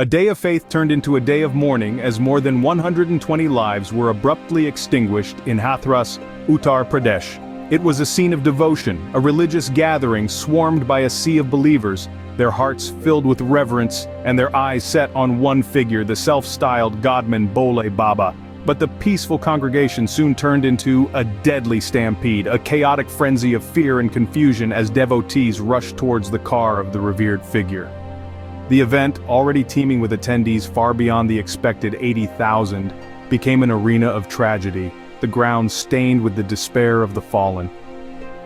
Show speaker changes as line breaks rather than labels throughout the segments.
A day of faith turned into a day of mourning as more than 120 lives were abruptly extinguished in Hathras, Uttar Pradesh. It was a scene of devotion, a religious gathering swarmed by a sea of believers, their hearts filled with reverence and their eyes set on one figure, the self-styled godman Bole Baba. But the peaceful congregation soon turned into a deadly stampede, a chaotic frenzy of fear and confusion as devotees rushed towards the car of the revered figure. The event, already teeming with attendees far beyond the expected 80,000, became an arena of tragedy, the ground stained with the despair of the fallen.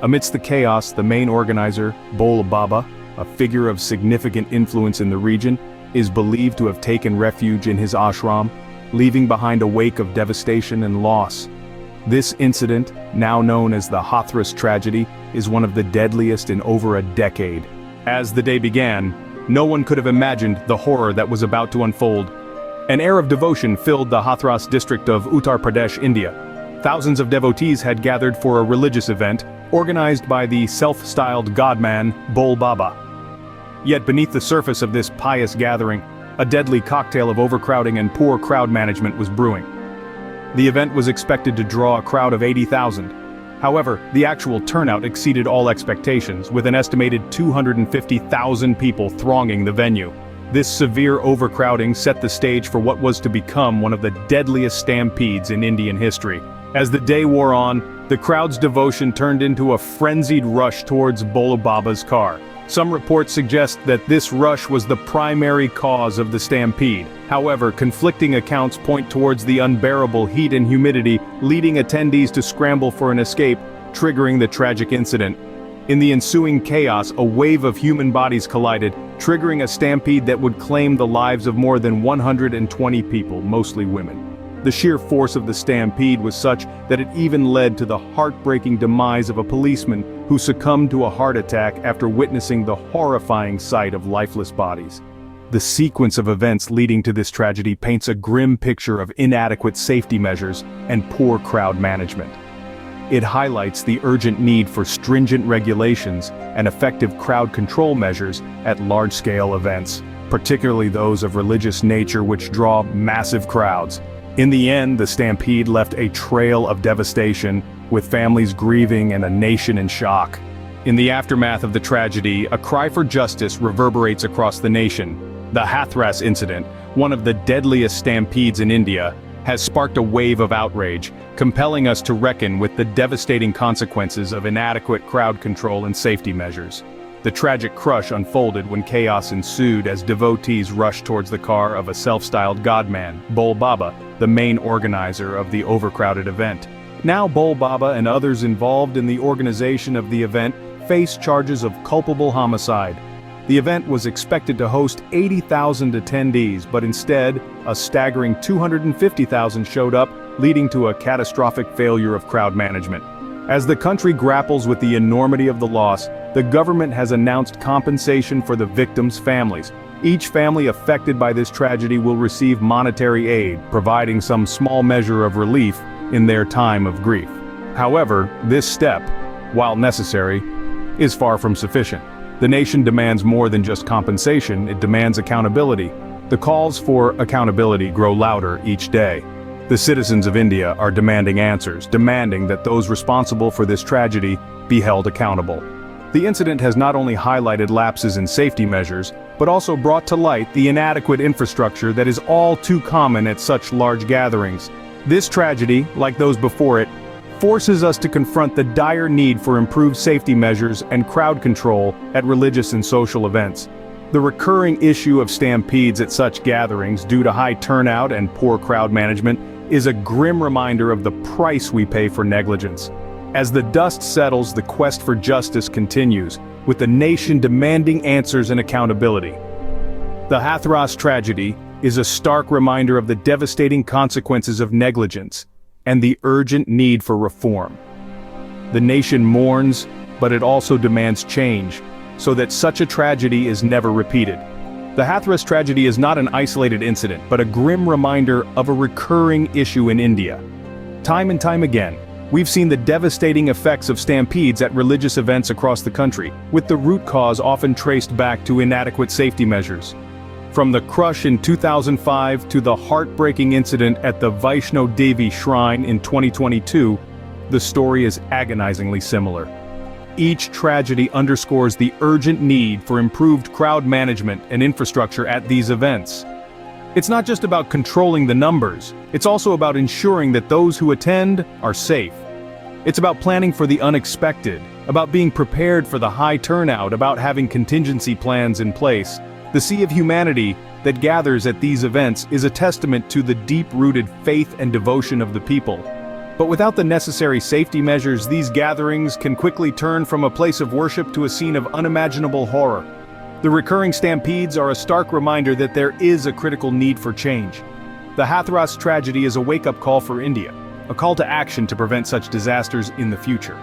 Amidst the chaos, the main organizer, Bole Baba, a figure of significant influence in the region, is believed to have taken refuge in his ashram, leaving behind a wake of devastation and loss. This incident, now known as the Hathras tragedy, is one of the deadliest in over a decade. As the day began, no one could have imagined the horror that was about to unfold. An air of devotion filled the Hathras district of Uttar Pradesh, India. Thousands of devotees had gathered for a religious event, organized by the self-styled godman, Bole Baba. Yet beneath the surface of this pious gathering, a deadly cocktail of overcrowding and poor crowd management was brewing. The event was expected to draw a crowd of 80,000. However, the actual turnout exceeded all expectations, with an estimated 250,000 people thronging the venue. This severe overcrowding set the stage for what was to become one of the deadliest stampedes in Indian history. As the day wore on, the crowd's devotion turned into a frenzied rush towards Bole Baba's car. Some reports suggest that this rush was the primary cause of the stampede. However, conflicting accounts point towards the unbearable heat and humidity, leading attendees to scramble for an escape, triggering the tragic incident. In the ensuing chaos, a wave of human bodies collided, triggering a stampede that would claim the lives of more than 120 people, mostly women. The sheer force of the stampede was such that it even led to the heartbreaking demise of a policeman who succumbed to a heart attack after witnessing the horrifying sight of lifeless bodies. The sequence of events leading to this tragedy paints a grim picture of inadequate safety measures and poor crowd management. It highlights the urgent need for stringent regulations and effective crowd control measures at large-scale events, particularly those of religious nature which draw massive crowds. In the end, the stampede left a trail of devastation, with families grieving and a nation in shock. In the aftermath of the tragedy, a cry for justice reverberates across the nation. The Hathras incident, one of the deadliest stampedes in India, has sparked a wave of outrage, compelling us to reckon with the devastating consequences of inadequate crowd control and safety measures. The tragic crush unfolded when chaos ensued as devotees rushed towards the car of a self-styled godman, Bole Baba, the main organizer of the overcrowded event. Now Bole Baba and others involved in the organization of the event face charges of culpable homicide. The event was expected to host 80,000 attendees, but instead, a staggering 250,000 showed up, leading to a catastrophic failure of crowd management. As the country grapples with the enormity of the loss, the government has announced compensation for the victims' families. Each family affected by this tragedy will receive monetary aid, providing some small measure of relief in their time of grief. However, this step, while necessary, is far from sufficient. The nation demands more than just compensation, it demands accountability. The calls for accountability grow louder each day. The citizens of India are demanding answers, demanding that those responsible for this tragedy be held accountable. The incident has not only highlighted lapses in safety measures, but also brought to light the inadequate infrastructure that is all too common at such large gatherings. This tragedy, like those before it, forces us to confront the dire need for improved safety measures and crowd control at religious and social events. The recurring issue of stampedes at such gatherings due to high turnout and poor crowd management is a grim reminder of the price we pay for negligence. As the dust settles, the quest for justice continues, with the nation demanding answers and accountability. The Hathras tragedy is a stark reminder of the devastating consequences of negligence and the urgent need for reform. The nation mourns, but it also demands change, so that such a tragedy is never repeated. The Hathras tragedy is not an isolated incident, but a grim reminder of a recurring issue in India. Time and time again, we've seen the devastating effects of stampedes at religious events across the country, with the root cause often traced back to inadequate safety measures. From the crush in 2005 to the heartbreaking incident at the Vaishno Devi shrine in 2022, the story is agonizingly similar. Each tragedy underscores the urgent need for improved crowd management and infrastructure at these events. It's not just about controlling the numbers, it's also about ensuring that those who attend are safe. It's about planning for the unexpected, about being prepared for the high turnout, about having contingency plans in place. The sea of humanity that gathers at these events is a testament to the deep-rooted faith and devotion of the people. But without the necessary safety measures, these gatherings can quickly turn from a place of worship to a scene of unimaginable horror. The recurring stampedes are a stark reminder that there is a critical need for change. The Hathras tragedy is a wake-up call for India, a call to action to prevent such disasters in the future.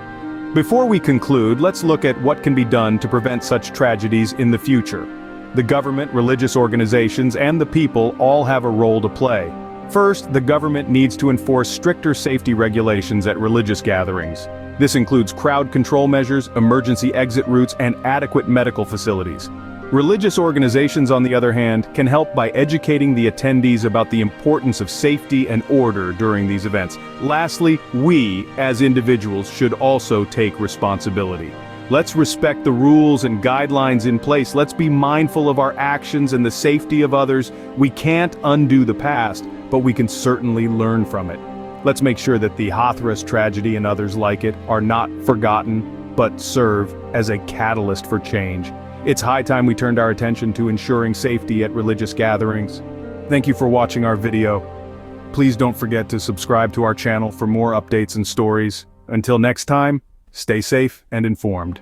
Before we conclude, let's look at what can be done to prevent such tragedies in the future. The government, religious organizations, and the people all have a role to play. First, the government needs to enforce stricter safety regulations at religious gatherings. This includes crowd control measures, emergency exit routes, and adequate medical facilities. Religious organizations, on the other hand, can help by educating the attendees about the importance of safety and order during these events. Lastly, we, as individuals, should also take responsibility. Let's respect the rules and guidelines in place. Let's be mindful of our actions and the safety of others. We can't undo the past, but we can certainly learn from it. Let's make sure that the Hathras tragedy and others like it are not forgotten, but serve as a catalyst for change. It's high time we turned our attention to ensuring safety at religious gatherings. Thank you for watching our video. Please don't forget to subscribe to our channel for more updates and stories. Until next time, stay safe and informed.